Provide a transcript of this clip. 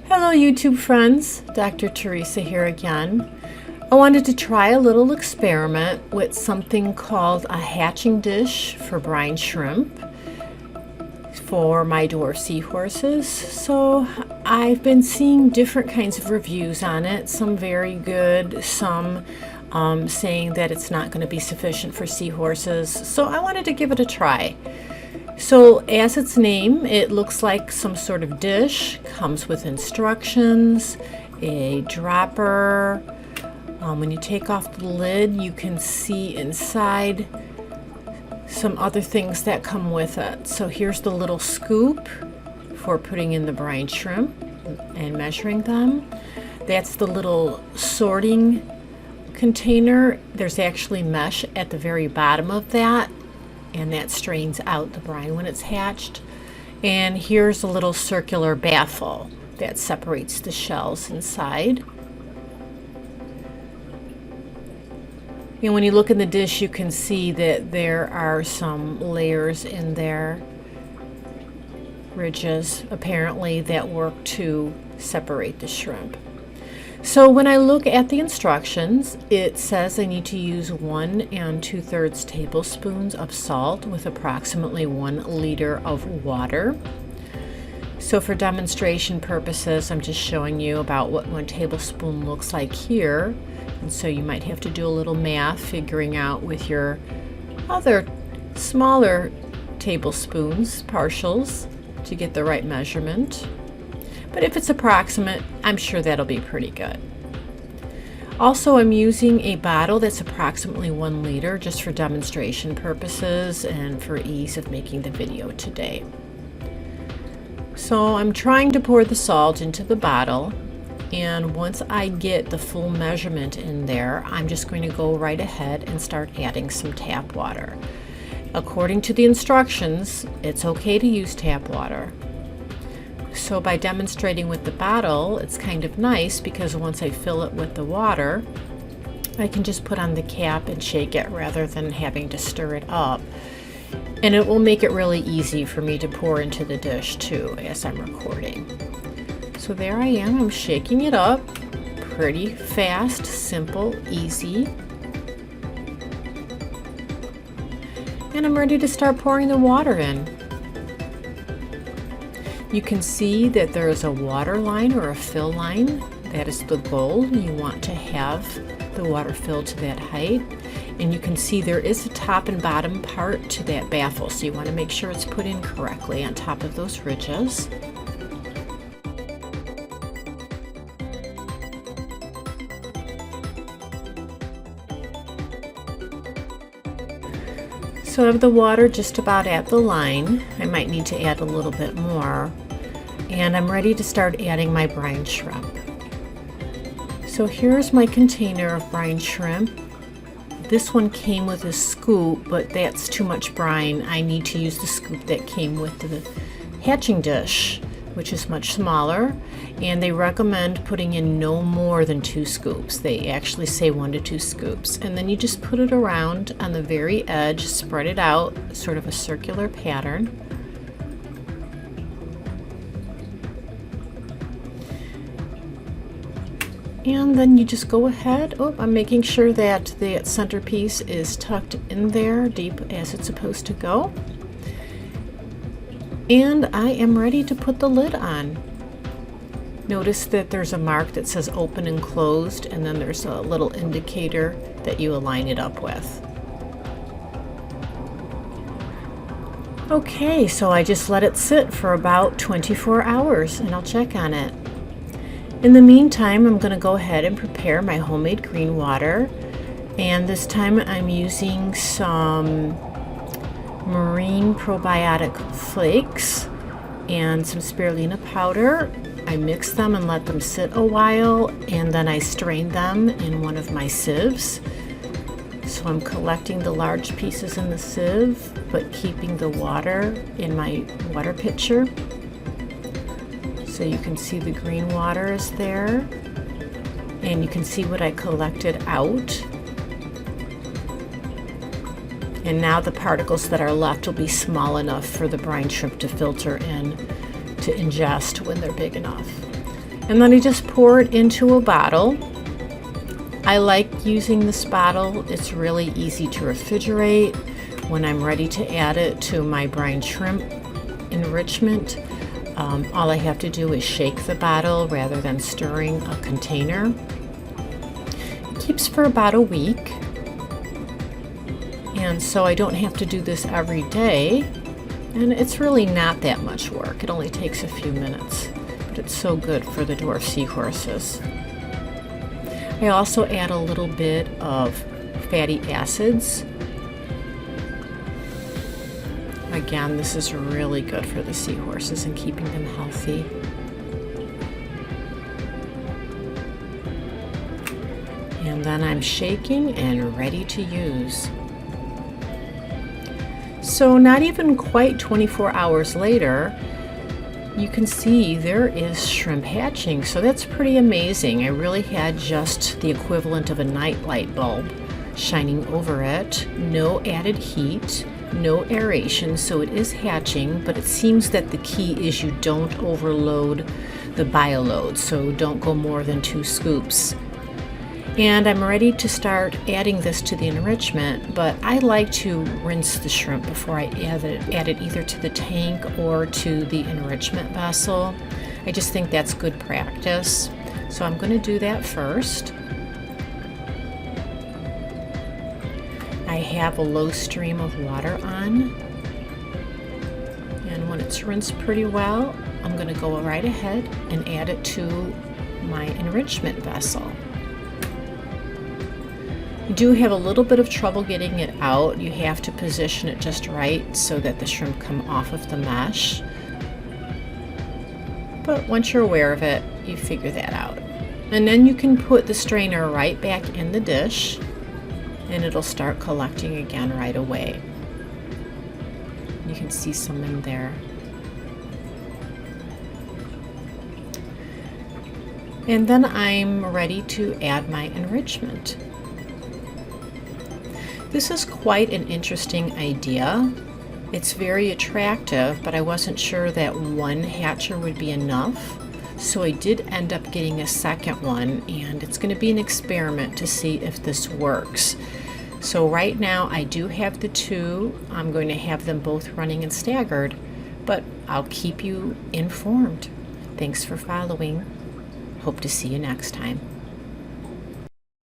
Hello YouTube friends, Dr. Teresa here again. I wanted to try a little experiment with something called a hatching dish for brine shrimp for my dwarf seahorses. So I've been seeing different kinds of reviews on it, some very good, some saying that it's not going to be sufficient for seahorses. So I wanted to give it a try. So as its name, it looks like some sort of dish, comes with instructions, a dropper. When you take off the lid, you can see inside some other things that come with it. So here's the little scoop for putting in the brine shrimp and measuring them. That's the little sorting container. There's actually mesh at the very bottom of that, and that strains out the brine when it's hatched. And here's a little circular baffle that separates the shells inside. And when you look in the dish, you can see that there are some layers in there, ridges apparently, that work to separate the shrimp. So when I look at the instructions, it says I need to use 1 2/3 tablespoons of salt with approximately 1 liter of water. So for demonstration purposes, I'm just showing you about what 1 tablespoon looks like here. And so you might have to do a little math figuring out with your other smaller tablespoons, partials, to get the right measurement. But if it's approximate, I'm sure that'll be pretty good. Also, I'm using a bottle that's approximately 1 liter just for demonstration purposes and for ease of making the video today. So I'm trying to pour the salt into the bottle, and once I get the full measurement in there, I'm just going to go right ahead and start adding some tap water. According to the instructions, it's okay to use tap water. So by demonstrating with the bottle, it's kind of nice because once I fill it with the water, I can just put on the cap and shake it rather than having to stir it up. And it will make it really easy for me to pour into the dish too as I'm recording. So there I am, I'm shaking it up. Pretty fast, simple, easy. And I'm ready to start pouring the water in. You can see that there is a water line or a fill line. That is the goal. You want to have the water fill to that height. And you can see there is a top and bottom part to that baffle, so you want to make sure it's put in correctly on top of those ridges. So I have the water just about at the line. I might need to add a little bit more. And I'm ready to start adding my brine shrimp. So here's my container of brine shrimp. This one came with a scoop, but that's too much brine. I need to use the scoop that came with the hatching dish, which is much smaller. And they recommend putting in no more than 2 scoops. They actually say 1 to 2 scoops. And then you just put it around on the very edge, spread it out, sort of a circular pattern. And then you just go ahead. Oh, I'm making sure that the centerpiece is tucked in there deep as it's supposed to go. And I am ready to put the lid on. Notice that there's a mark that says open and closed, and then there's a little indicator that you align it up with. Okay, so I just let it sit for about 24 hours and I'll check on it. In the meantime, I'm going to go ahead and prepare my homemade green water, and this time I'm using some marine probiotic flakes and some spirulina powder. I mix them and let them sit a while, and then I strain them in one of my sieves. So I'm collecting the large pieces in the sieve, but keeping the water in my water pitcher. So you can see the green water is there, and you can see what I collected out. And now the particles that are left will be small enough for the brine shrimp to filter in to ingest when they're big enough. And then I just pour it into a bottle. I like using this bottle. It's really easy to refrigerate. When I'm ready to add it to my brine shrimp enrichment, all I have to do is shake the bottle rather than stirring a container. It keeps for about a week, and so I don't have to do this every day, and it's really not that much work. It only takes a few minutes, but it's so good for the dwarf seahorses. I also add a little bit of fatty acids. Again, this is really good for the seahorses and keeping them healthy. And then I'm shaking and ready to use. So not even quite 24 hours later, you can see there is shrimp hatching. So that's pretty amazing. I really had just the equivalent of a night light bulb shining over it. No added heat, no aeration, so it is hatching, but it seems that the key is you don't overload the bioload, so don't go more than 2 scoops. And I'm ready to start adding this to the enrichment, but I like to rinse the shrimp before I add it either to the tank or to the enrichment vessel. I just think that's good practice. So I'm going to do that first. I have a low stream of water on, and when it's rinsed pretty well, I'm going to go right ahead and add it to my enrichment vessel. You do have a little bit of trouble getting it out. You have to position it just right so that the shrimp come off of the mesh. But once you're aware of it, you figure that out. And then you can put the strainer right back in the dish, and it'll start collecting again right away. You can see some in there. And then I'm ready to add my enrichment. This is quite an interesting idea. It's very attractive, but I wasn't sure that one hatcher would be enough. So I did end up getting a second one, and it's going to be an experiment to see if this works. So right now I do have the 2. I'm going to have them both running and staggered, but I'll keep you informed. Thanks for following. Hope to see you next time.